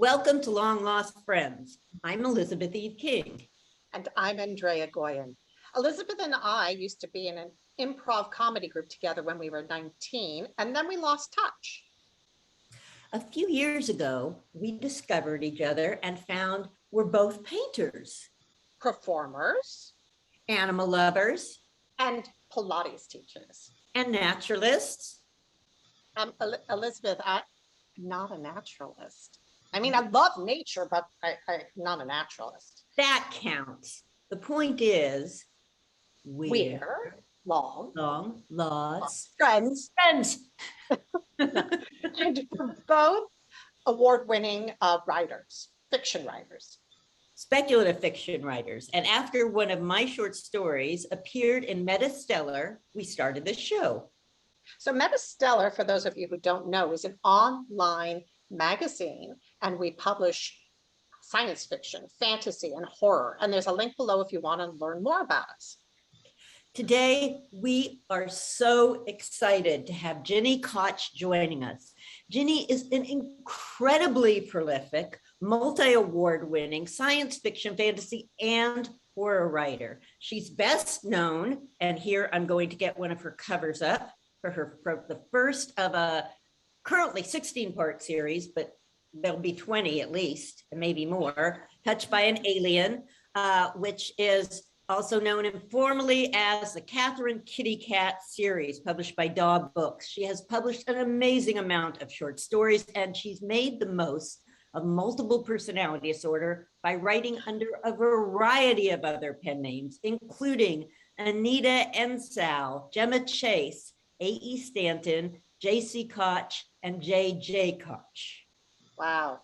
Welcome to Long Lost Friends. I'm Elizabeth Eve King. And I'm Andrea Goyan. Elizabeth and I used to be in an improv comedy group together when we were 19, and then we lost touch. A few years ago, we discovered each other and found we're both painters, Performers, animal lovers, and Pilates teachers. and naturalists. Elizabeth, I'm not a naturalist. I mean, I love nature, but I'm not a naturalist. That counts. The point is, We're long lost friends. And we're both award-winning writers, fiction writers. Speculative fiction writers. And after one of my short stories appeared in MetaStellar, we started the show. So MetaStellar, for those of you who don't know, is an online magazine, and we publish science fiction, fantasy, and horror. And there's a link below if you want to learn more about us. Today, we are so excited to have Gini Koch joining us. Gini is an incredibly prolific, multi-award winning science fiction, fantasy, and horror writer. She's best known, and here I'm going to get one of her covers up for the first of a currently 16-part series, but there'll be 20 at least, and maybe more, Touched by an Alien, which is also known informally as the Catherine Kitty Cat series, published by Daw Books. She has published an amazing amount of short stories, and she's made the most of multiple personality disorder by writing under a variety of other pen names, including Anita Ensal, Gemma Chase, A.E. Stanton, J.C. Koch, and J.J. Koch. Wow.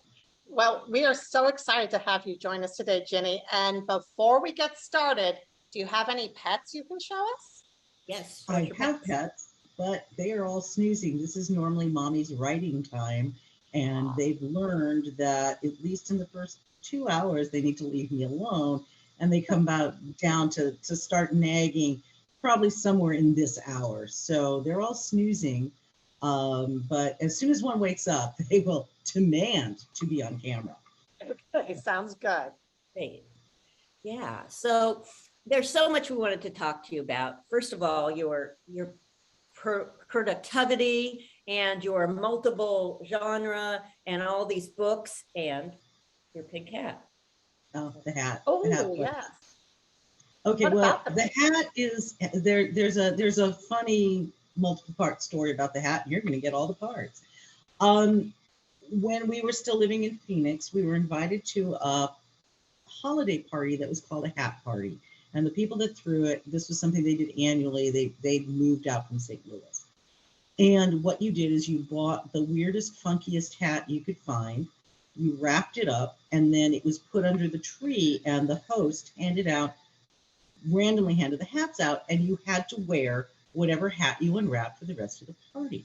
Well, we are so excited to have you join us today, Gini. And before we get started, do you have any pets you can show us? Yes. I have pets, but they are all snoozing. This is normally mommy's writing time, and they've learned that at least in the first 2 hours, they need to leave me alone, and they come down to start nagging probably somewhere in this hour. So they're all snoozing. But as soon as one wakes up, they will demand to be on camera. Okay, sounds good. Great. Yeah, so there's so much we wanted to talk to you about. First of all, your productivity and your multiple genre and all these books and your pink hat. Oh, the hat. Oh, the hat yes. Okay, What well, about the hat is there's a funny multiple part story about the hat. You're going to get all the parts. When we were still living in Phoenix, we were invited to a holiday party that was called a hat party. And the people that threw it, this was something they did annually. They moved out from St. Louis. And what you did is you bought the weirdest, funkiest hat you could find. You wrapped it up, and then it was put under the tree, and the host randomly handed the hats out, and you had to wear whatever hat you unwrapped for the rest of the party.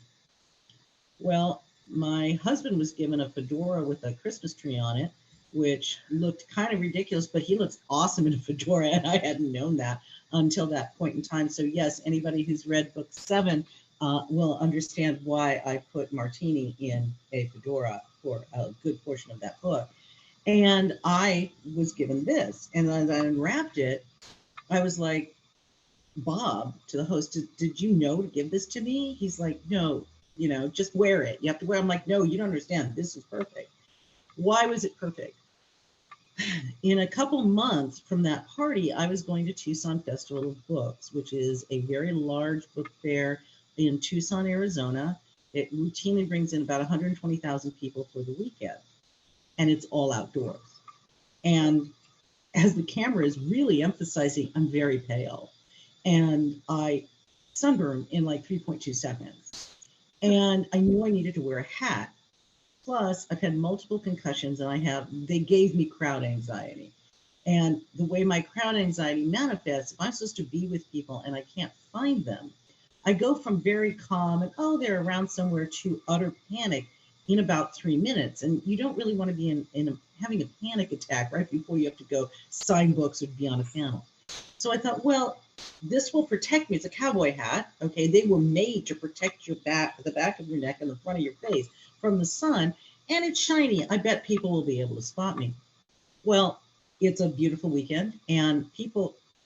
Well, my husband was given a fedora with a Christmas tree on it, which looked kind of ridiculous, but he looks awesome in a fedora, and I hadn't known that until that point in time. So yes, anybody who's read book 7 will understand why I put Martini in a fedora for a good portion of that book. And I was given this, and as I unwrapped it, I was like, Bob, to the host, did you know to give this to me? He's like, no, just wear it. You have to wear it. I'm like, no, you don't understand. This is perfect. Why was it perfect? In a couple months from that party, I was going to Tucson Festival of Books, which is a very large book fair in Tucson, Arizona. It routinely brings in about 120,000 people for the weekend, and it's all outdoors. And as the camera is really emphasizing, I'm very pale, and I sunburned in like 3.2 seconds. And I knew I needed to wear a hat. Plus, I've had multiple concussions, and they gave me crowd anxiety. And the way my crowd anxiety manifests, if I'm supposed to be with people and I can't find them, I go from very calm and, oh, they're around somewhere, to utter panic in about 3 minutes. And you don't really want to be having a panic attack right before you have to go sign books or be on a panel. So I thought, well, this will protect me. It's a cowboy hat. Okay, they were made to protect your back, the back of your neck and the front of your face from the sun. and it's shiny. I bet people will be able to spot me. Well, it's a beautiful weekend, and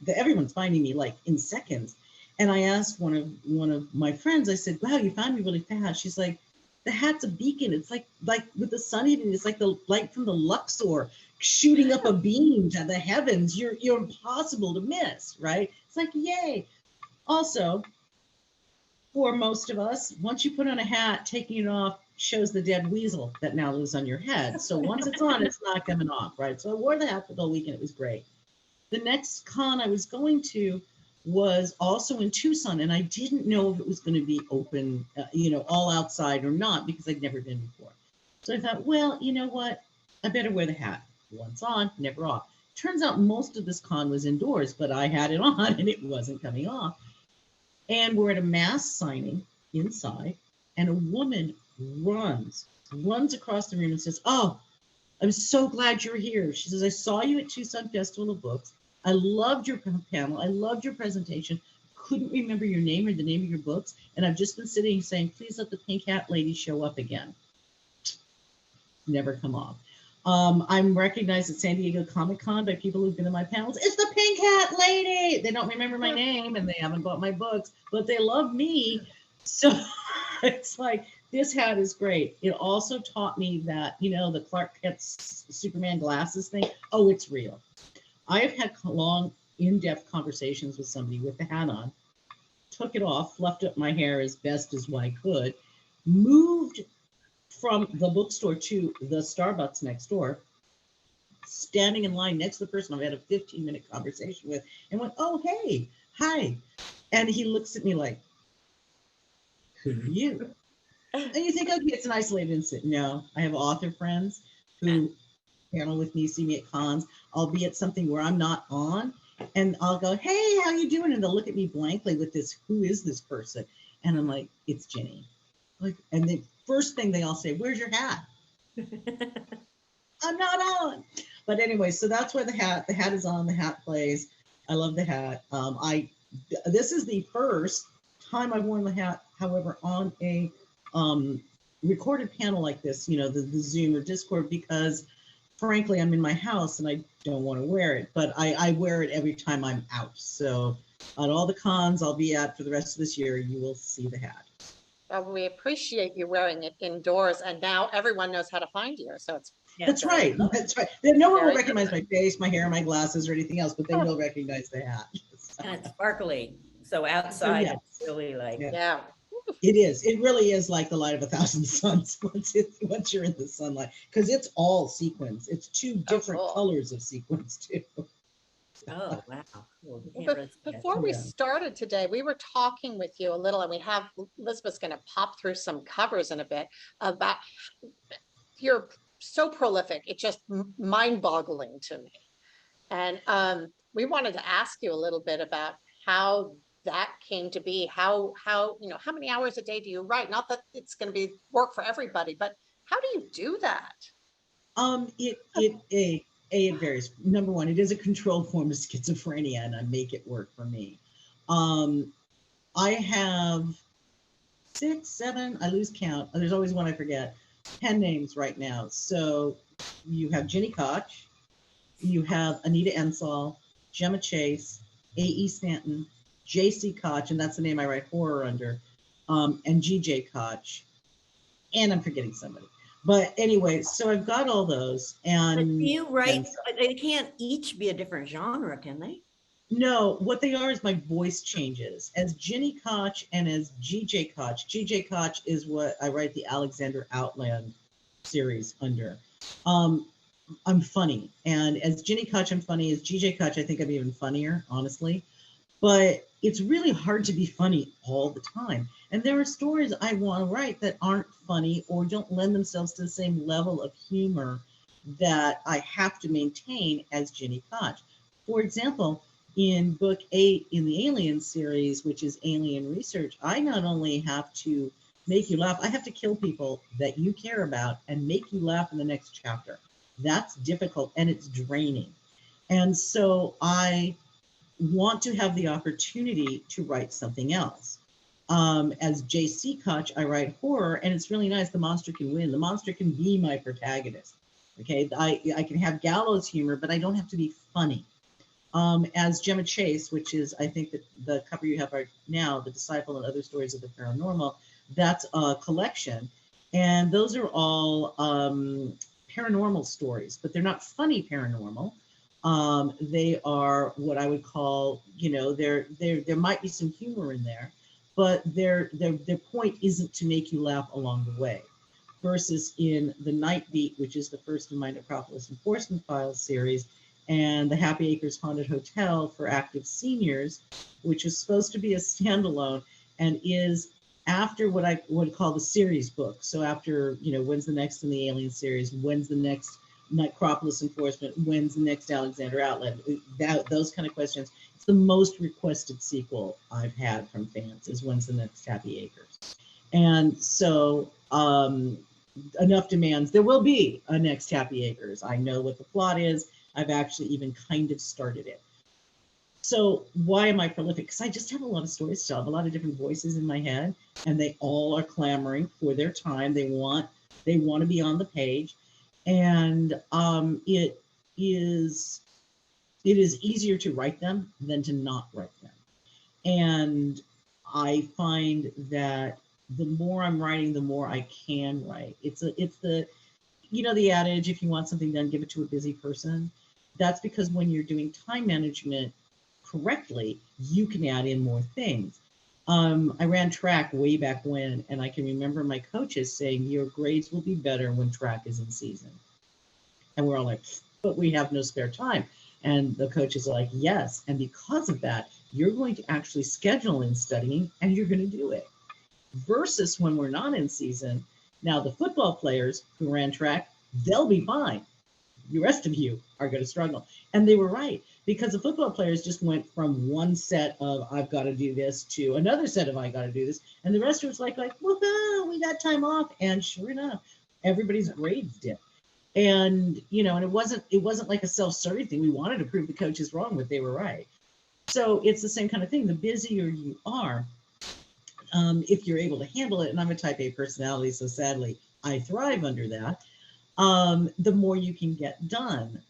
everyone's finding me like in seconds. And I asked one of my friends, I said, wow, you found me really fast. She's like, the hat's a beacon. It's like with the sun hitting, it's like the light from the Luxor shooting up a beam to the heavens. You're impossible to miss, right? It's like, yay. Also, for most of us, once you put on a hat, taking it off shows the dead weasel that now lives on your head. So once it's on, it's not coming off, right? So I wore the hat for the whole weekend. It was great. The next con I was going to was also in Tucson, and I didn't know if it was going to be open, all outside or not, because I'd never been before. So I thought, well, you know what? I better wear the hat. Once on, never off. Turns out most of this con was indoors, but I had it on and it wasn't coming off. And we're at a mass signing inside, and a woman runs across the room and says, oh, I'm so glad you're here. She says, I saw you at Tucson Festival of Books. I loved your panel. I loved your presentation. Couldn't remember your name or the name of your books. And I've just been sitting saying, please let the pink hat lady show up again. Never come off. I'm recognized at San Diego Comic-Con by people who've been in my panels. It's the pink hat lady. They don't remember my name and they haven't bought my books, but they love me. So it's like, this hat is great. It also taught me that, the Clark Kent Superman glasses thing. Oh, it's real. I have had long, in-depth conversations with somebody with the hat on, took it off, fluffed up my hair as best as I could, moved from the bookstore to the Starbucks next door, standing in line next to the person I've had a 15-minute conversation with, and went, oh, hey, hi. And he looks at me like, who are you? And you think, okay, it's an isolated incident. No, I have author friends who panel with me, see me at cons. I'll be at something where I'm not on, and I'll go, hey, how you doing? And they'll look at me blankly with this, who is this person? And I'm like, it's Ginny. Like, and the first thing they all say, where's your hat? I'm not on. But anyway, so that's where the hat is on, the hat plays. I love the hat. This is the first time I've worn the hat, however, on a recorded panel like this, the Zoom or Discord, because frankly, I'm in my house and I don't want to wear it, but I wear it every time I'm out. So on all the cons I'll be at for the rest of this year, you will see the hat. Well, we appreciate you wearing it indoors, and now everyone knows how to find you. So it's That's right. That's right. No one will recognize my face, my hair, my glasses, or anything else, but they will recognize the hat. And it's sparkly. So outside, it's really like. Yeah. It is. It really is like the light of 1,000 suns once you're in the sunlight, because it's all sequins. It's two different colors of sequins too. Oh, wow. Cool. Before we started today, we were talking with you a little, and we have Elizabeth's going to pop through some covers in a bit about, you're so prolific. It's just mind-boggling to me. And we wanted to ask you a little bit about how that came to be, how many hours a day do you write? Not that it's going to be work for everybody, but how do you do that? It varies. Number one, it is a controlled form of schizophrenia, and I make it work for me. I have 6, 7, I lose count. There's always one I forget. 10 names right now. So you have Gini Koch, you have Anita Ensall, Gemma Chase, A.E. Stanton, J.C. Koch, and that's the name I write horror under, and G.J. Koch, and I'm forgetting somebody. But anyway, so I've got all those. And but do you write, they can't each be a different genre, can they? No, what they are is my voice changes. As Gini Koch and as G.J. Koch. G.J. Koch is what I write the Alexander Outland series under. I'm funny. And as Gini Koch, I'm funny. As G.J. Koch, I think I'm even funnier, honestly. But it's really hard to be funny all the time. And there are stories I want to write that aren't funny or don't lend themselves to the same level of humor that I have to maintain as Gini Koch. For example, in book 8 in the Alien series, which is Alien Research, I not only have to make you laugh, I have to kill people that you care about and make you laugh in the next chapter. That's difficult and it's draining. And so I want to have the opportunity to write something else. As J.C. Koch, I write horror, and it's really nice. The monster can win. The monster can be my protagonist. Okay, I can have gallows humor, but I don't have to be funny. As Gemma Chase, which is, I think that the cover you have right now, The Disciple and Other Stories of the Paranormal, that's a collection. And those are all paranormal stories, but they're not funny paranormal. They are what I would call, there might be some humor in there, but their point isn't to make you laugh along the way. Versus in The Night Beat, which is the first in my Necropolis Enforcement Files series, and the Happy Acres Haunted Hotel for Active Seniors, which is supposed to be a standalone and is after what I would call the series book. So after, when's the next in the Alien series? When's the next Necropolis Enforcement? When's the next Alexander Outlet? Those kind of questions. It's the most requested sequel I've had from fans is when's the next Happy Acres? And so enough demands. There will be a next Happy Acres. I know what the plot is. I've actually even kind of started it. So why am I prolific? Because I just have a lot of stories to tell. I have a lot of different voices in my head, and they all are clamoring for their time. They want to be on the page, and it is easier to write them than to not write them. And I find that the more I'm writing, the more I can write. It's the the adage, if you want something done, give it to a busy person. That's because when you're doing time management correctly, you can add in more things. I ran track way back when, and I can remember my coaches saying, your grades will be better when track is in season. And we're all like, but we have no spare time. And the coaches are like, yes. And because of that, you're going to actually schedule in studying and you're going to do it. Versus when we're not in season. Now, the football players who ran track, they'll be fine. The rest of you are going to struggle. And they were right, because the football players just went from one set of I've got to do this to another set of I got to do this. And the rest was like, woohoo, we got time off. And sure enough, everybody's grades dipped. And, and it wasn't like a self-serving thing. We wanted to prove the coaches wrong, but they were right. So it's the same kind of thing. The busier you are, if you're able to handle it, and I'm a type A personality, so sadly, I thrive under that, the more you can get done.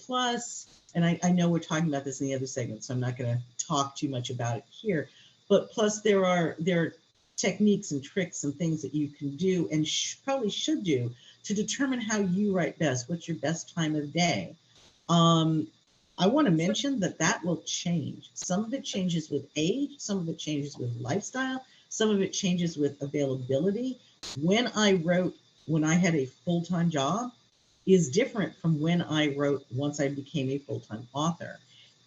Plus, and I know we're talking about this in the other segment, so I'm not going to talk too much about it here, but plus there are techniques and tricks and things that you can do and probably should do to determine how you write best. What's your best time of day? I want to mention that will change. Some of it changes with age, some of it changes with lifestyle, some of it changes with availability. When I had a full-time job is different from when I wrote once I became a full-time author.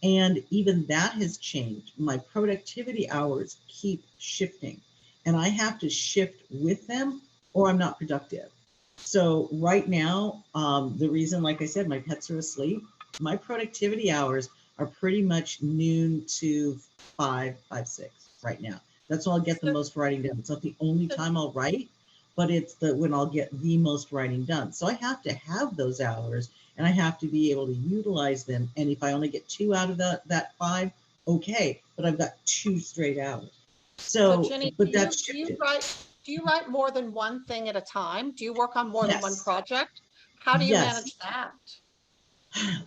And even that has changed. My productivity hours keep shifting, and I have to shift with them or I'm not productive. So right now, the reason, like I said, my pets are asleep, my productivity hours are pretty much noon to 5, 6 right now. That's when I'll get the most writing done. It's not the only time I'll write, but it's when I'll get the most writing done. So I have to have those hours, and I have to be able to utilize them. And if I only get 2 out of that 5, okay, but I've got 2 straight hours. So Ginny, but do that's you write more than one thing at a time? Do you work on more than one project? How do you manage that?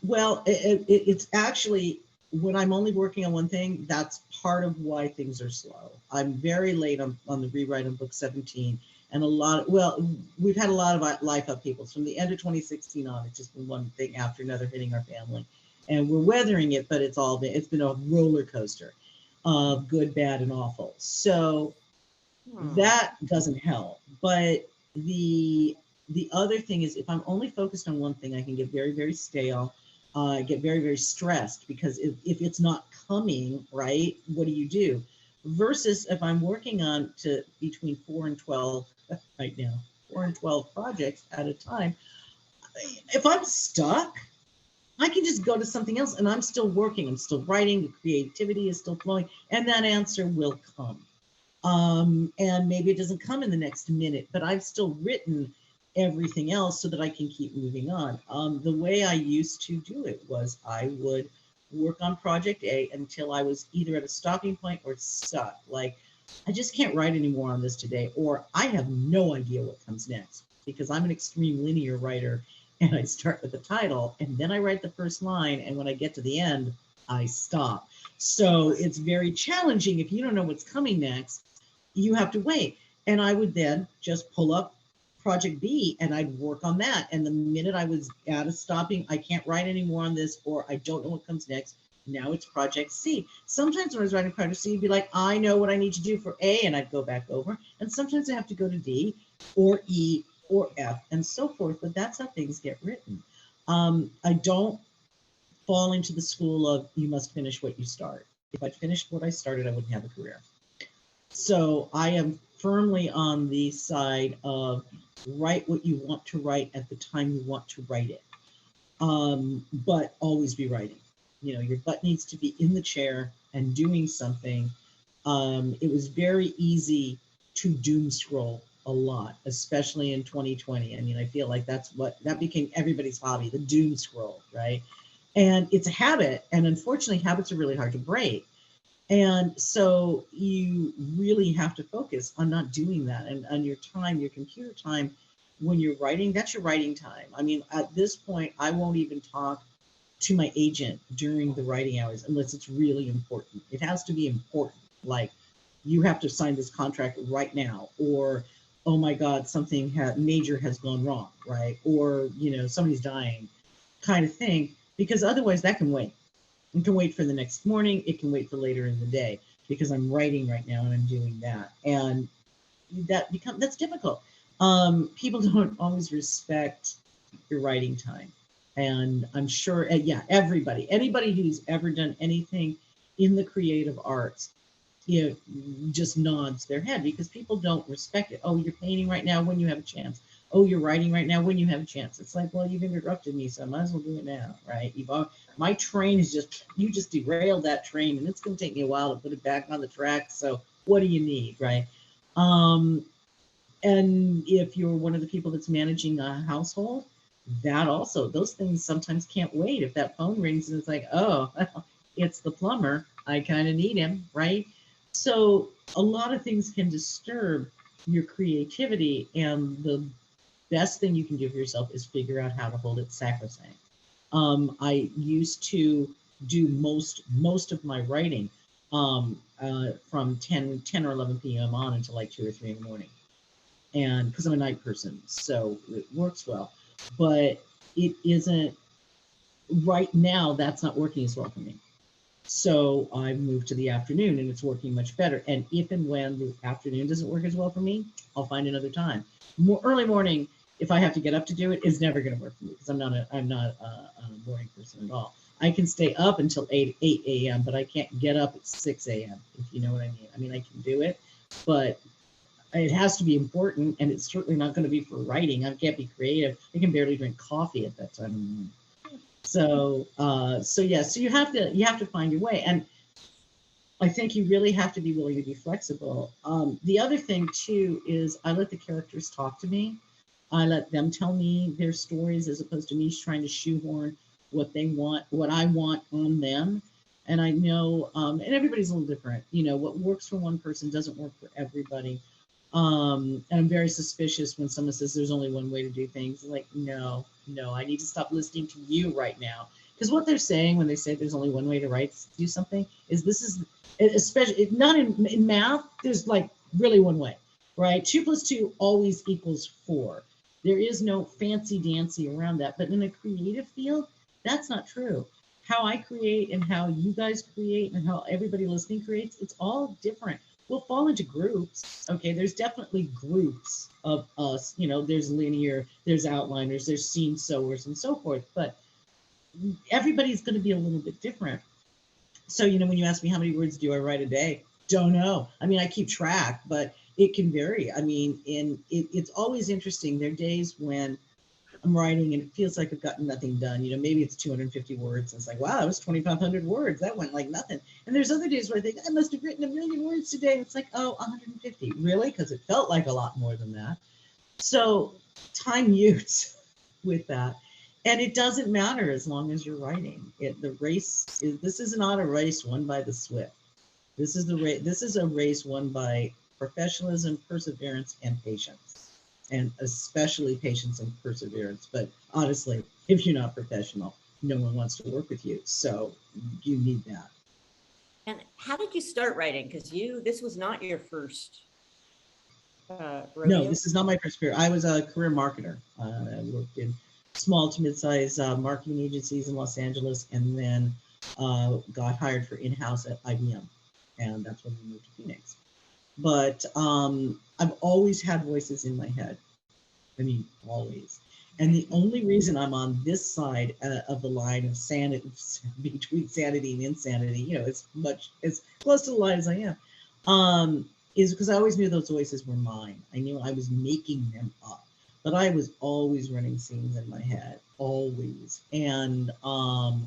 Well, it's actually, when I'm only working on one thing, that's part of why things are slow. I'm very late on the rewrite on book 17. And we've had a lot of life upheavals from the end of 2016 on. It's just been one thing after another hitting our family. And we're weathering it, but it's been a roller coaster of good, bad, and awful. So that doesn't help. But the other thing is, if I'm only focused on one thing, I can get very, very stale, get very, very stressed, because if it's not coming, right, what do you do? Versus if I'm working on between 4 and 12 right now, 4 and 12 projects at a time, if I'm stuck, I can just go to something else, and I'm still working, I'm still writing, the creativity is still flowing, and that answer will come. And maybe it doesn't come in the next minute, but I've still written everything else so that I can keep moving on. The way I used to do it was I would work on project A until I was either at a stopping point or stuck. Like I just can't write anymore on this today, or I have no idea what comes next, because I'm an extreme linear writer, and I start with the title and then I write the first line, and when I get to the end, I stop. So it's very challenging. If you don't know what's coming next, you have to wait. And I would then just pull up project B and I'd work on that. And the minute I was out of stopping, I can't write anymore on this, or I don't know what comes next, now it's project C. Sometimes when I was writing project C, I'd be like, I know what I need to do for A, and I'd go back over. And sometimes I have to go to D or E or F and so forth, but that's how things get written. I don't fall into the school of you must finish what you start. If I finished what I started, I wouldn't have a career. So I am firmly on the side of write what you want to write at the time you want to write it, but always be writing. You know, your butt needs to be in the chair and doing something. It was very easy to doom scroll a lot, especially in 2020. I mean, I feel like that became everybody's hobby, the doom scroll, right? And it's a habit, and unfortunately habits are really hard to break. And so you really have to focus on not doing that, and on your time, your computer time when you're writing, that's your writing time. I mean, at this point, I won't even talk to my agent during the writing hours unless it's really important. It has to be important, like you have to sign this contract right now, or oh my God, something major has gone wrong, right? Or, you know, somebody's dying, kind of thing, because otherwise that can wait. It can wait for the next morning. It can wait for later in the day, because I'm writing right now and I'm doing that. And that's difficult. People don't always respect your writing time. And I'm sure, anybody who's ever done anything in the creative arts, you know, just nods their head, because people don't respect it. Oh, you're painting right now when you have a chance. Oh, you're writing right now when you have a chance. It's like, well, you've interrupted me, so I might as well do it now, right? My train is you just derailed that train, and it's going to take me a while to put it back on the track. So what do you need, right? And if you're one of the people that's managing a household, that also, those things sometimes can't wait. If that phone rings and it's like, oh, it's the plumber, I kind of need him, right? So a lot of things can disturb your creativity, and the best thing you can do for yourself is figure out how to hold it sacrosanct. I used to do most of my writing from 10 or 11 p.m. on until like 2 or 3 in the morning. And because I'm a night person, so it works well. But it isn't, right now, that's not working as well for me. So I moved to the afternoon, and it's working much better. And if and when the afternoon doesn't work as well for me, I'll find another time. Early morning, if I have to get up to do it, is never going to work for me, because I'm not a morning person at all. I can stay up until 8 a.m., but I can't get up at 6 a.m., if you know what I mean. I mean, I can do it, but it has to be important, and it's certainly not going to be for writing. I can't be creative. I can barely drink coffee at that time. So you have to find your way, and I think you really have to be willing to be flexible. The other thing too is I let the characters talk to me. I let them tell me their stories, as opposed to me trying to shoehorn what they want, what I want on them. And I know, and everybody's a little different. You know, what works for one person doesn't work for everybody. And I'm very suspicious when someone says there's only one way to do things. Like, no, I need to stop listening to you right now. Because what they're saying when they say there's only one way to do something is, this is, especially not in math, there's like really one way, right? 2 + 2 always equals 4. There is no fancy dancy around that. But in a creative field, that's not true. How I create and how you guys create and how everybody listening creates, it's all different. We'll fall into groups. Okay, there's definitely groups of us. You know, there's linear, there's outliners, there's scene sewers, and so forth. But everybody's going to be a little bit different. So, you know, when you ask me how many words do I write a day, don't know. I mean, I keep track, but it can vary. I mean, it's always interesting. There are days when I'm writing and it feels like I've gotten nothing done. You know, maybe it's 250 words. And it's like, wow, that was 2,500 words. That went like nothing. And there's other days where I think I must have written 1 million words today. And it's like, oh, 150. Really? Because it felt like a lot more than that. So time mutes with that. And it doesn't matter as long as you're writing. This is not a race won by the swift. This is a race won by professionalism, perseverance, and patience, and especially patience and perseverance. But honestly, if you're not professional, no one wants to work with you. So you need that. And how did you start writing? Because this was not your first rodeo. No, this is not my first career. I was a career marketer. I worked in small to mid-size marketing agencies in Los Angeles, and then got hired for in-house at IBM. And that's when we moved to Phoenix. But I've always had voices in my head. I mean, always. And the only reason I'm on this side of the line of sanity, between sanity and insanity, as close to the line as I am, is because I always knew those voices were mine. I knew I was making them up, but I was always running scenes in my head, always. And I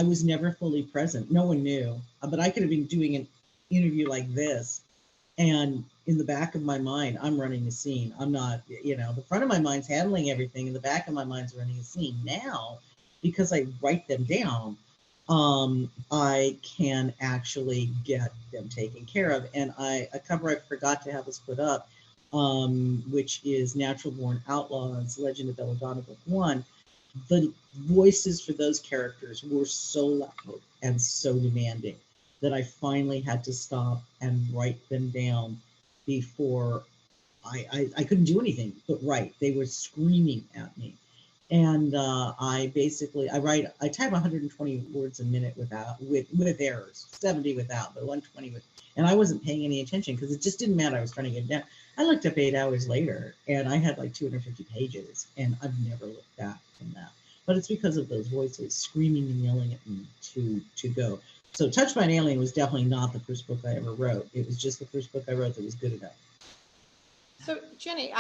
was never fully present. No one knew, but I could have been doing an interview like this, and in the back of my mind, I'm running a scene. I'm not, the front of my mind's handling everything, and the back of my mind's running a scene. Now, because I write them down, I can actually get them taken care of. And a cover I forgot to have us put up, which is Natural Born Outlaws, Legend of Belladonna, Book 1. The voices for those characters were so loud and so demanding that I finally had to stop and write them down before I couldn't do anything but write. They were screaming at me. And I type 120 words a minute with errors, 70 without, but 120 with, and I wasn't paying any attention because it just didn't matter. I was trying to get it down. I looked up 8 hours later and I had like 250 pages, and I've never looked back from that. But it's because of those voices screaming and yelling at me to go. So Touched by an Alien was definitely not the first book I ever wrote. It was just the first book I wrote that was good enough. So Ginny,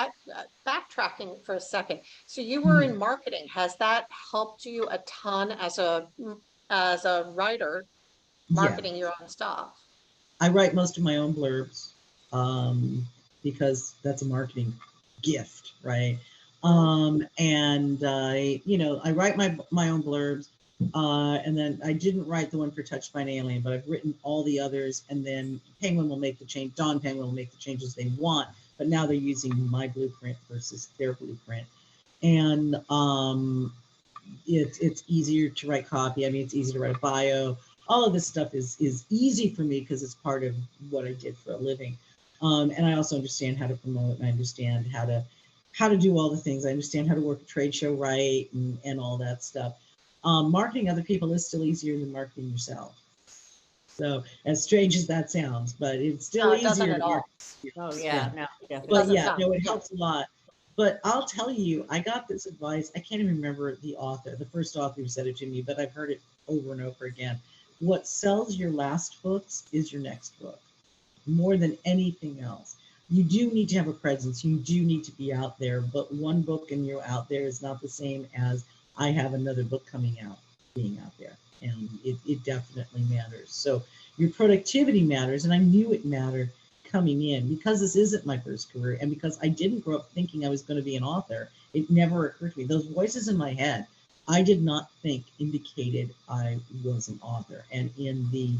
backtracking for a second. So you were in marketing. Has that helped you a ton as a writer, marketing your own stuff? I write most of my own blurbs because that's a marketing gift, right? And I write my own blurbs. And then I didn't write the one for Touched by an Alien, but I've written all the others. And then Penguin will make the change. Don Penguin will make the changes they want, but now they're using my blueprint versus their blueprint. And it's easier to write copy. I mean, it's easy to write a bio. All of this stuff is easy for me because it's part of what I did for a living. And I also understand how to promote, and I understand how to do all the things. I understand how to work a trade show right and all that stuff. Marketing other people is still easier than marketing yourself. So as strange as that sounds, but it's still easier. Doesn't at all. Oh yeah, no, definitely. But yeah, no, it helps a lot. But I'll tell you, I got this advice. I can't even remember the author, the first author who said it to me, but I've heard it over and over again. What sells your last books is your next book, more than anything else. You do need to have a presence. You do need to be out there, but one book and you're out there is not the same as I have another book coming out, being out there. And it definitely matters. So your productivity matters, and I knew it mattered coming in because this isn't my first career, and because I didn't grow up thinking I was going to be an author. It never occurred to me. Those voices in my head, I did not think indicated I was an author. And in the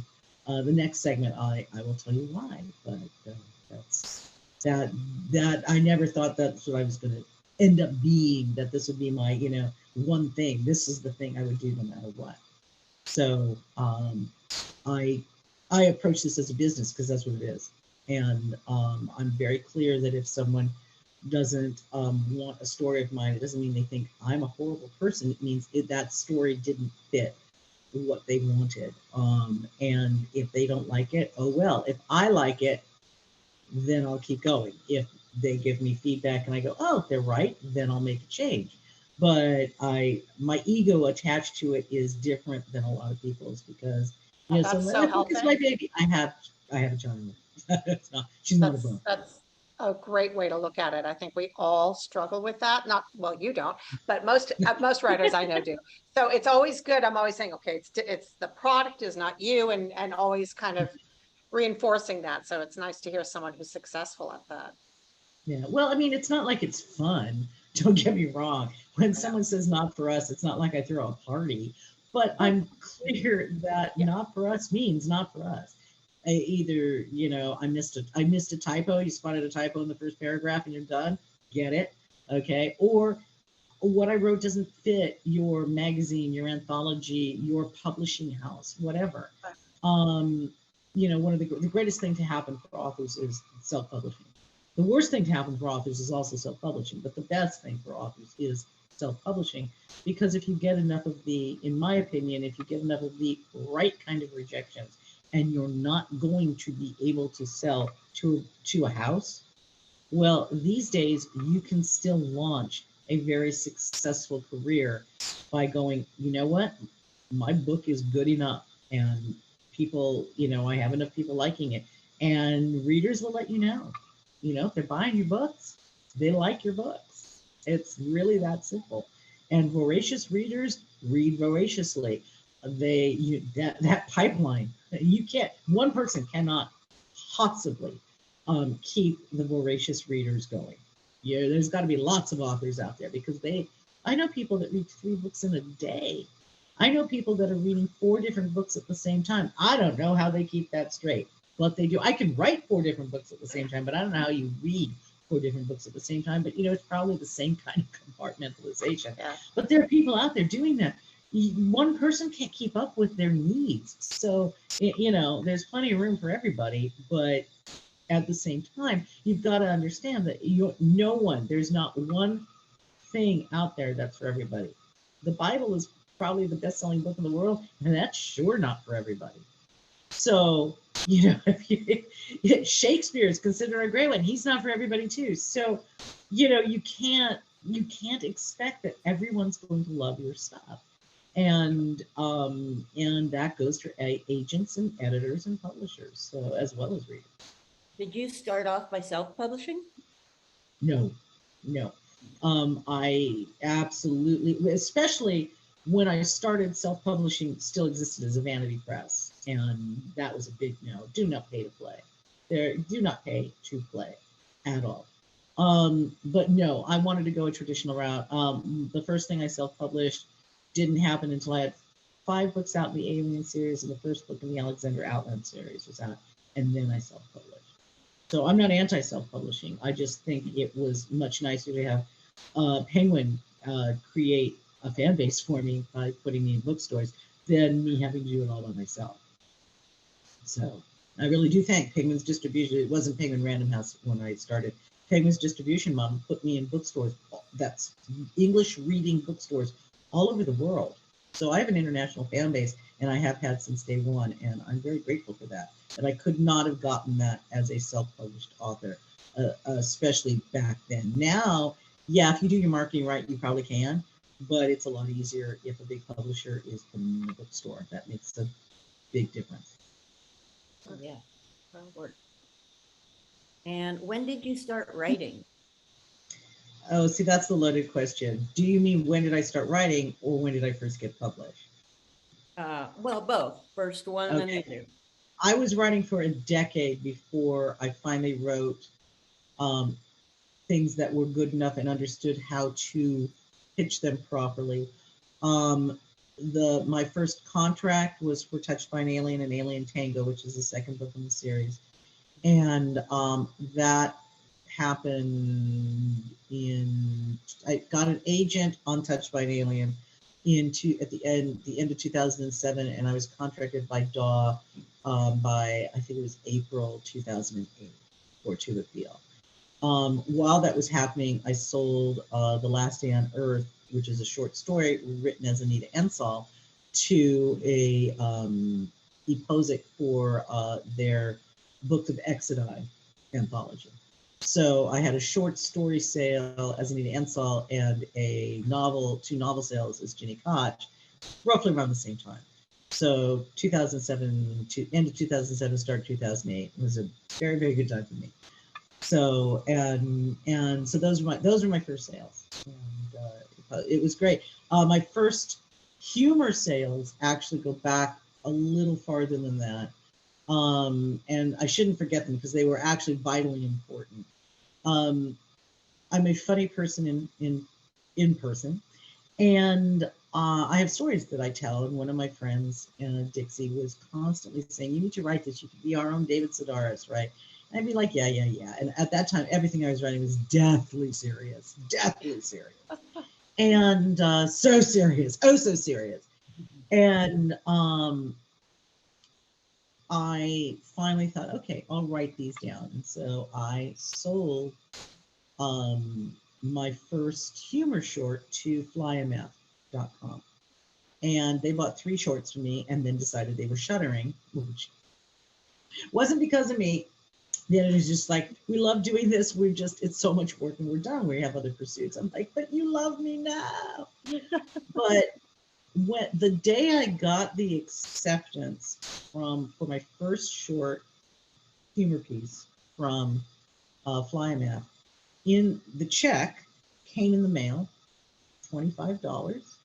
next segment, I will tell you why. But that's that I never thought that's what I was going to end up being. That this would be my one thing. This is the thing I would do no matter what. So I approach this as a business because that's what it is. And I'm very clear that if someone doesn't want a story of mine, it doesn't mean they think I'm a horrible person. It means that story didn't fit what they wanted. And if they don't like it, oh well. If I like it, then I'll keep going. If they give me feedback and I go, oh, they're right, then I'll make a change. But my ego attached to it is different than a lot of people's because that book is my baby. I have a genre. She's not a book. That's a great way to look at it. I think we all struggle with that. Well, you don't, but most writers I know do. So it's always good. I'm always saying, okay, it's the product is not you, and always kind of reinforcing that. So it's nice to hear someone who's successful at that. Yeah. Well, I mean, it's not like it's fun. Don't get me wrong. When someone says not for us, it's not like I throw a party, but I'm clear that not for us means not for us. Either, you know, I missed a typo. You spotted a typo in the first paragraph and you're done. Get it? Okay. Or what I wrote doesn't fit your magazine, your anthology, your publishing house, whatever. You know, one of the greatest thing to happen for authors is self-publishing. The worst thing to happen for authors is also self-publishing, but the best thing for authors is self-publishing, because if you get enough of the, in my opinion, if you get enough of the right kind of rejections, and you're not going to be able to sell to a house, well, these days you can still launch a very successful career by going, you know what, my book is good enough, and people, you know, I have enough people liking it, and readers will let you know. You know, if they're buying your books, they like your books. It's really that simple. And voracious readers read voraciously. That pipeline, you can't, one person cannot possibly keep the voracious readers going. Yeah, there's got to be lots of authors out there, because I know people that read 3 books in a day. I know people that are reading 4 different books at the same time. I don't know how they keep that straight, but they do. I can write 4 different books at the same time, but I don't know how you read 4 different books at the same time. But, you know, it's probably the same kind of compartmentalization. Yeah. But there are people out there doing that. One person can't keep up with their needs. So, you know, there's plenty of room for everybody, but at the same time, you've got to understand that there's not one thing out there that's for everybody. The Bible is probably the best-selling book in the world, and that's sure not for everybody. So, you know, Shakespeare is considered a great one. He's not for everybody too. So, you know, you can't expect that everyone's going to love your stuff. And that goes for agents and editors and publishers, so as well as readers. Did you start off by self-publishing? No. I absolutely, especially when I started, self-publishing still existed as a vanity press, and that was a big no. Do not pay to play. Do not pay to play at all. But no, I wanted to go a traditional route. The first thing I self-published didn't happen until I had 5 books out in the Alien series, and the first book in the Alexander Outland series was out, and then I self-published. So I'm not anti-self-publishing. I just think it was much nicer to have Penguin create a fan base for me by putting me in bookstores than me having to do it all by myself. So I really do thank Penguin's distribution. It wasn't Penguin Random House when I started. Penguin's distribution model put me in bookstores, that's English reading bookstores all over the world. So I have an international fan base, and I have had since day one, and I'm very grateful for that. And I could not have gotten that as a self-published author, especially back then. Now, yeah, if you do your marketing right, you probably can, but it's a lot easier if a big publisher is putting in a bookstore. That makes a big difference. Yeah. And when did you start writing? Oh, see, that's the loaded question. Do you mean when did I start writing, or when did I first get published? Well, both. First one and then the other. I was writing for a decade before I finally wrote things that were good enough and understood how to pitch them properly. My first contract was for Touched by an Alien and Alien Tango, which is the second book in the series. And that happened I got an agent on Touched by an Alien at the end of 2007, and I was contracted by DAW by, I think it was April 2008 for To Appeal. While that was happening, I sold The Last Day on Earth, which is a short story written as Anita Ensall, to a Eposic for their Book of Exodai anthology. So I had a short story sale as Anita Ensall and two novel sales as Gini Koch, roughly around the same time. So 2007 to end of 2007, start 2008 was a very, very good time for me. So and so those were my first sales, and it was great. My first humor sales actually go back a little farther than that, and I shouldn't forget them because they were actually vitally important. I'm a funny person in person, and I have stories that I tell, and one of my friends, Dixie, was constantly saying, "You need to write this. You could be our own David Sedaris, right?" And I'd be like, "Yeah, yeah, yeah." And at that time, everything I was writing was deathly serious, and so serious, oh, so serious. And I finally thought, okay, I'll write these down. And so I sold my first humor short to FlyMF.com. And they bought 3 shorts from me and then decided they were shuttering, which wasn't because of me. The editor's just like, "We love doing this. It's so much work and we're done. We have other pursuits." I'm like, "But you love me now." But when the day I got the acceptance for my first short humor piece from FlyMF, in the check came in the mail, $25.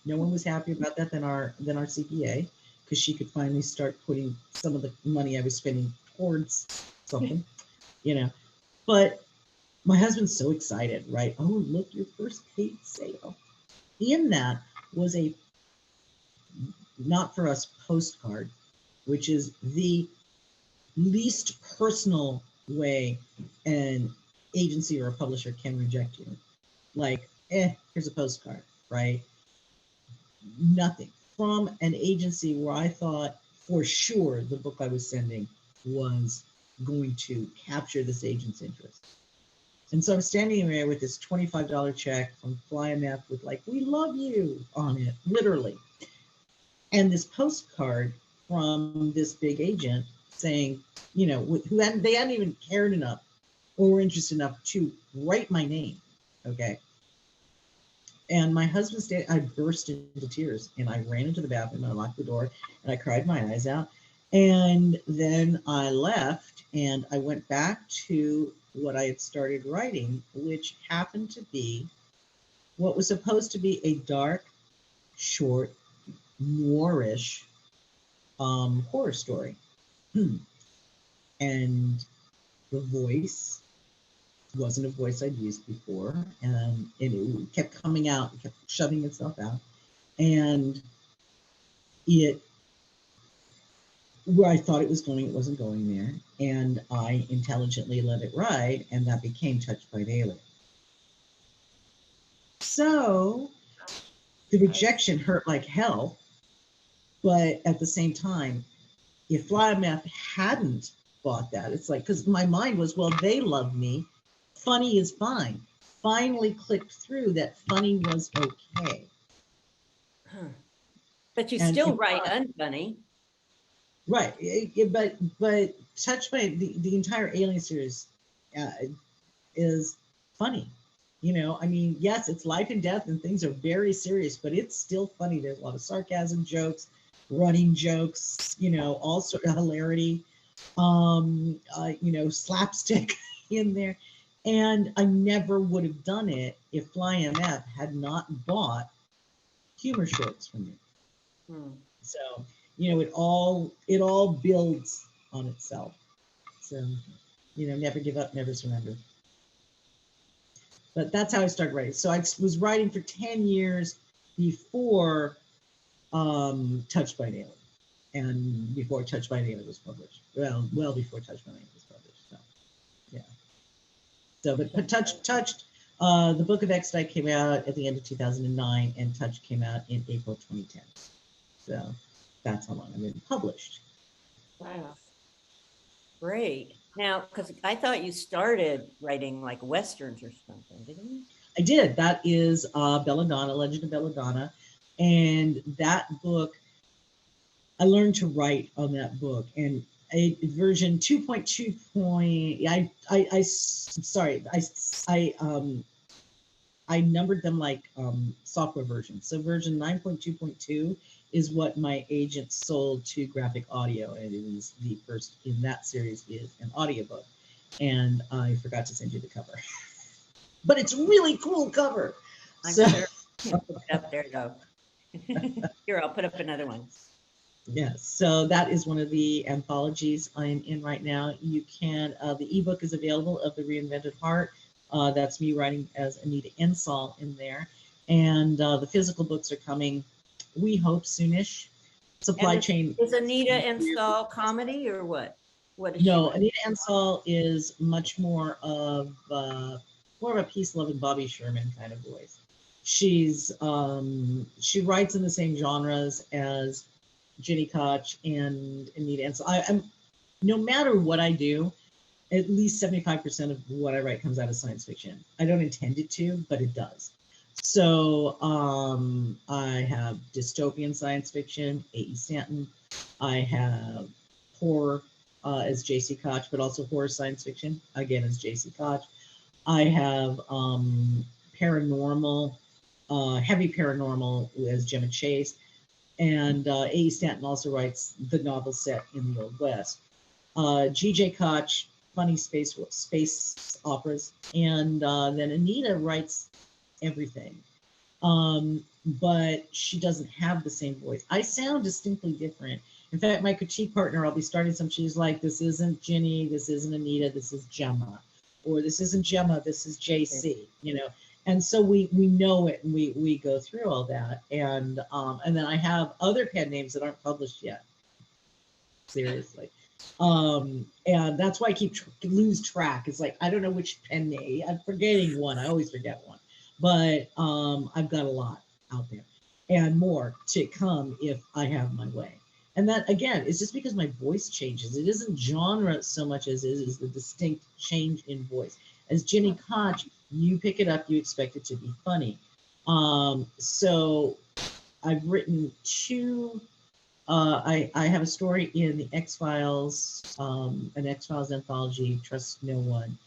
No one was happier about that than our CPA, because she could finally start putting some of the money I was spending towards something, But my husband's so excited, right? "Oh, look, your first paid sale." In that was a Not For Us postcard, which is the least personal way an agency or a publisher can reject you. Like, here's a postcard, right? Nothing. From an agency where I thought for sure the book I was sending was going to capture this agent's interest. And so I'm standing there with this $25 check from FlyMF with like, "We love you" on it, literally. And this postcard from this big agent saying, they hadn't even cared enough or were interested enough to write my name. Okay. And my husband I burst into tears, and I ran into the bathroom and I locked the door and I cried my eyes out. And then I left and I went back to what I had started writing, which happened to be what was supposed to be a dark, short, noirish horror story. And the voice wasn't a voice I'd used before, and it kept coming out, it kept shoving itself out, and where I thought it was going, it wasn't going there, and I intelligently let it ride, and that became Touched by an Alien. So the rejection hurt like hell, but at the same time, if FlyMF hadn't bought that, it's like, because my mind was, well, they love me, funny is fine. Finally clicked through that funny was okay. But you still write unfunny. Right. But Touched by the entire Alien series is funny. Yes, it's life and death and things are very serious, but it's still funny. There's a lot of sarcasm jokes, running jokes, all sort of hilarity, slapstick in there. And I never would have done it if FlyMF had not bought humor shorts from me. So, it all builds on itself. So, never give up, never surrender. But that's how I started writing. So I was writing for 10 years before Touched by an Alien, and before Touched by an Alien was published. Well before Touched by an Alien was published. So, yeah. So, but Touched, the Book of X-Dye came out at the end of 2009, and Touched came out in April 2010. So that's how long I've been published. Wow. Great. Now, because I thought you started writing like Westerns or something, didn't you? I did. That is Belladonna, Legend of Belladonna. And that book, I learned to write on that book. And version 2.2 I numbered them like software versions. So version 9.2.2 is what my agent sold to Graphic Audio, and it is the first in that series is an audiobook. And I forgot to send you the cover, but it's a really cool cover. I'm sure. Up there, though. Here, I'll put up another one. Yes, so that is one of the anthologies I'm in right now. You can, the ebook is available of the Reinvented Heart. That's me writing as Anita Ensall in there. And the physical books are coming, we hope, soonish. Supply chain. Is Anita Install comedy or what? What is No, she? Anita Ansel is much more of a peace-loving Bobby Sherman kind of voice. She's she writes in the same genres as Gini Koch and Anita Ansel. I'm no matter what I do, at least 75% of what I write comes out of science fiction. I don't intend it to, but it does. So I have dystopian science fiction, A.E. Stanton. I have horror as J.C. Koch, but also horror science fiction, again, as J.C. Koch. I have paranormal, heavy paranormal as Gemma Chase. And A.E. Stanton also writes the novel set in the Old West. G.J. Koch, funny space operas. And then Anita writes everything. But she doesn't have the same voice. I sound distinctly different. In fact, my critique partner, I'll be starting some, she's like, this isn't Ginny, this isn't Anita, this is Gemma. Or this isn't Gemma, this is JC, you know. And so we know it, and we go through all that. And then I have other pen names that aren't published yet. Seriously. And that's why I lose track. It's like, I don't know which pen name. I'm forgetting one. I always forget one. But I've got a lot out there and more to come if I have my way. And that, again, is just because my voice changes. It isn't genre so much as it is the distinct change in voice. As Gini Koch, you pick it up, you expect it to be funny. So I've written two. I have a story in the X-Files, an X-Files anthology, Trust No One.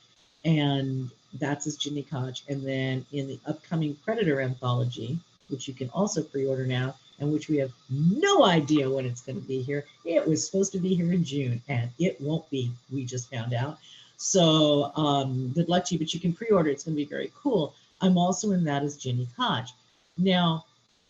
And that's as Gini Koch. And then in the upcoming Predator anthology, which you can also pre-order now, and which we have no idea when it's going to be here. It was supposed to be here in June, and it won't be. We just found out. So good luck to you, but you can pre-order. It's going to be very cool. I'm also in that as Gini Koch. Now,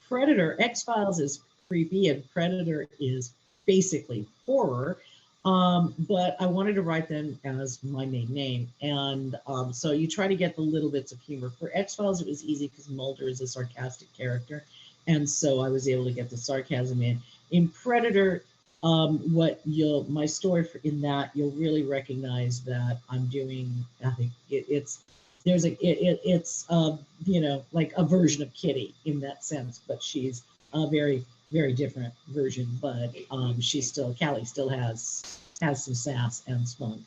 Predator, X-Files is creepy, and Predator is basically horror. But I wanted to write them as my main name. And so you try to get the little bits of humor. For X-Files, it was easy because Mulder is a sarcastic character. And so I was able to get the sarcasm in. In Predator, my story in that, you'll really recognize that I'm doing, I think it's you know, like a version of Kitty in that sense, but she's a very, very different version. But Callie still has some sass and spunk.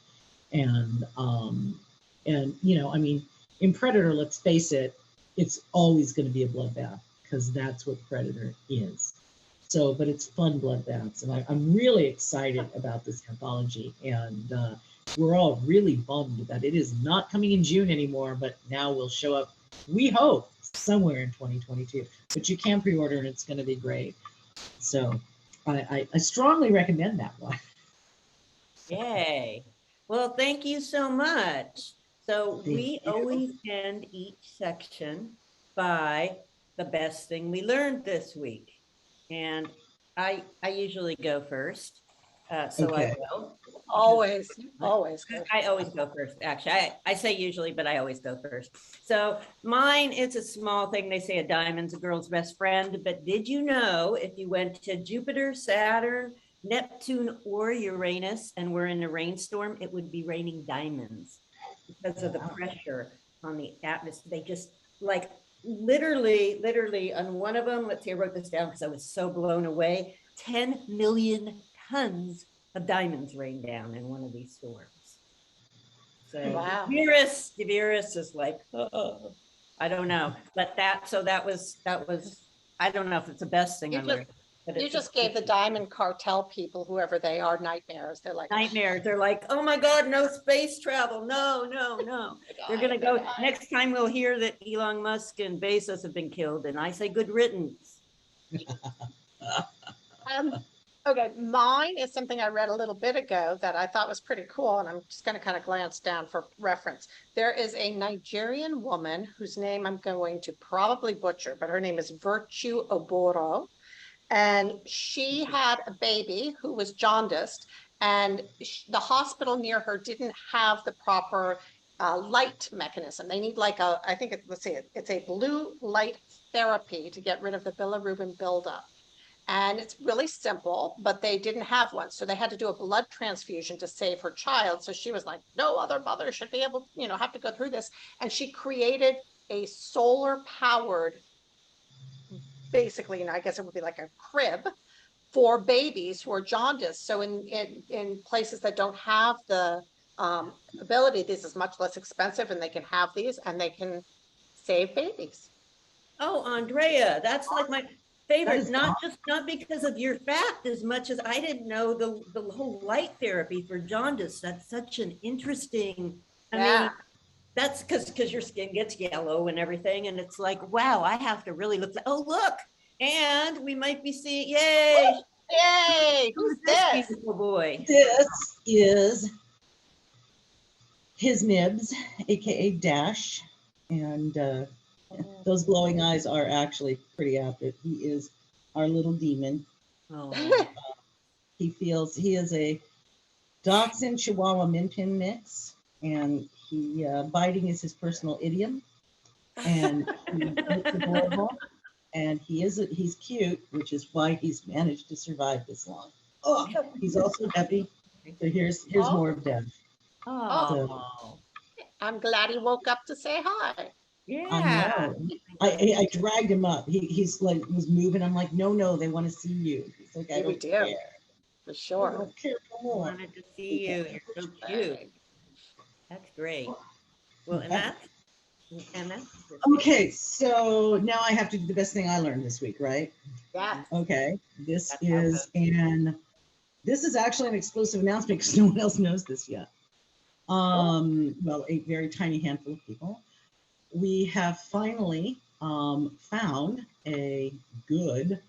And you know, I mean, in Predator, let's face it, it's always going to be a bloodbath, because that's what Predator is. So, but it's fun bloodbaths, and I'm really excited about this anthology, and we're all really bummed that it is not coming in June anymore, but now will show up, we hope, somewhere in 2022. But you can pre-order, and it's going to be great. So I strongly recommend that one. Yay. Well, thank you so much. So we always end each section by the best thing we learned this week. And I usually go first. So okay. I will. Always go. I always go first. Actually, I say usually, but I always go first. So mine, it's a small thing. They say a diamond's a girl's best friend. But did you know if you went to Jupiter, Saturn, Neptune, or Uranus and we're in a rainstorm, it would be raining diamonds because of the pressure on the atmosphere. They just like literally on one of them, let's see, I wrote this down because I was so blown away, 10 million tons of diamonds rain down in one of these storms. So wow. Devirus is like, oh, I don't know. But that was, I don't know if it's the best thing I learned. You just gave the diamond cartel people, whoever they are, nightmares. They're like nightmares. They're like, oh my God, no space travel. No. They're going to go. Next time we'll hear that Elon Musk and Bezos have been killed. And I say good riddance. Okay, mine is something I read a little bit ago that I thought was pretty cool. And I'm just going to kind of glance down for reference. There is a Nigerian woman whose name I'm going to probably butcher, but her name is Virtue Oboro. And she had a baby who was jaundiced, and the hospital near her didn't have the proper light mechanism. They need like a, I think let's see, it's a blue light therapy to get rid of the bilirubin buildup. And it's really simple, but they didn't have one. So they had to do a blood transfusion to save her child. So she was like, no other mother should be able, have to go through this. And she created a solar powered, basically, and I guess it would be like a crib for babies who are jaundiced. So in places that don't have the ability, this is much less expensive, and they can have these and they can save babies. Oh, Andrea, that's like my favorite, not awesome. just not because of your fact as much as I didn't know the whole light therapy for jaundice. That's such an interesting, I mean, that's because your skin gets yellow and everything. And it's like, wow, I have to really look. Oh, look. And we might be seeing, yay. Yay. Who's this? Beautiful boy. This is his Nibs, aka Dash. And those glowing eyes are actually pretty accurate. He is our little demon. Oh. He is a Dachshund Chihuahua Min Pin mix, and he biting is his personal idiom, and he looks adorable, and he's cute, which is why he's managed to survive this long. Oh, he's also heavy. So here's more of Dev. Oh. So, I'm glad he woke up to say hi. Yeah. I know. I dragged him up. He's like was moving. I'm like, no, they want to see you. He's like, I don't care. For I sure. don't care I more. wanted to see you. You're so cute. That's great. Well, and that's Okay, so now I have to do the best thing I learned this week, right? Yeah. Okay, this is actually an exclusive announcement because no one else knows this yet. Well, a very tiny handful of people. We have finally found a good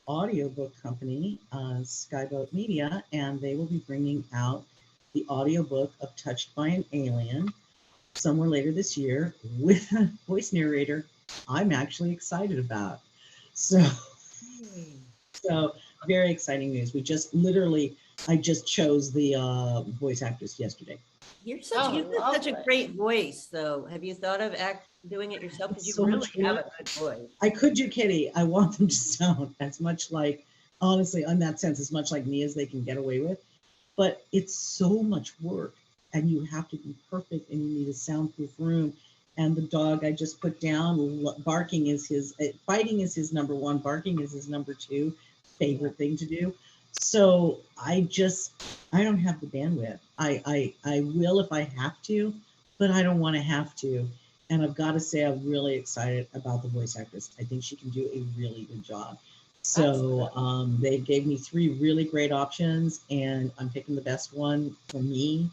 audiobook company, Skyboat Media, and they will be bringing out the audiobook of Touched by an Alien somewhere later this year with a voice narrator I'm actually excited about. So very exciting news. I just chose the voice actress yesterday. you have such a great voice, though. Have you thought of doing it yourself? Because you really have a good voice. I could do Kitty. I want them to sound as much like, honestly, in that sense, as much like me as they can get away with. But it's so much work, and you have to be perfect, and you need a soundproof room. And the dog I just put down, biting is his number one, barking is his number two favorite thing to do. So I don't have the bandwidth. I will if I have to, but I don't want to have to. And I've got to say, I'm really excited about the voice actress. I think she can do a really good job. So they gave me 3 really great options, and I'm picking the best one for me.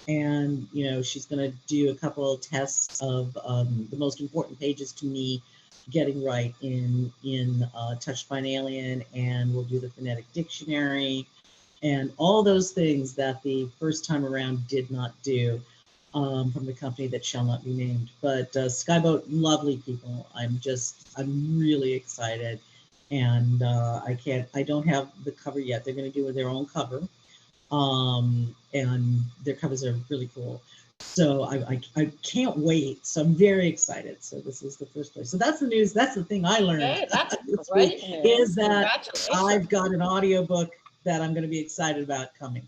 And, she's going to do a couple of tests of the most important pages to me getting right in Touched by an Alien, and we'll do the phonetic dictionary and all those things that the first time around did not do from the company that shall not be named. But Skyboat, lovely people. I'm really excited. And I don't have the cover yet. They're going to do their own cover. And their covers are really cool. So I can't wait. So I'm very excited. So this is the first place. So that's the news. That's the thing I learned. Hey, that's great news. Is that I've got an audiobook that I'm going to be excited about coming.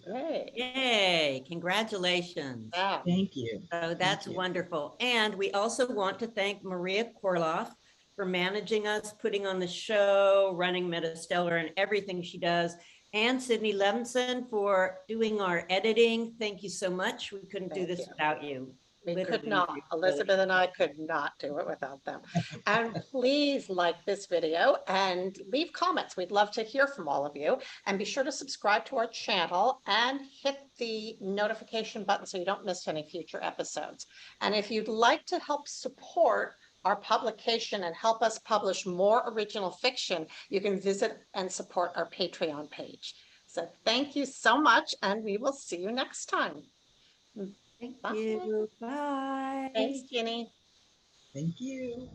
Great. Yay. Congratulations. Wow. Thank you. So that's wonderful. And we also want to thank Maria Korloff for managing us, putting on the show, running MetaStellar and everything she does. And Sydney Levinson for doing our editing. Thank you so much. We couldn't do this without you. We could not. Elizabeth and I could not do it without them. And please like this video and leave comments. We'd love to hear from all of you. And be sure to subscribe to our channel and hit the notification button so you don't miss any future episodes. And if you'd like to help support our publication and help us publish more original fiction, you can visit and support our Patreon page. So thank you so much, and we will see you next time. Thank you. Bye. Thanks, Gini. Thank you.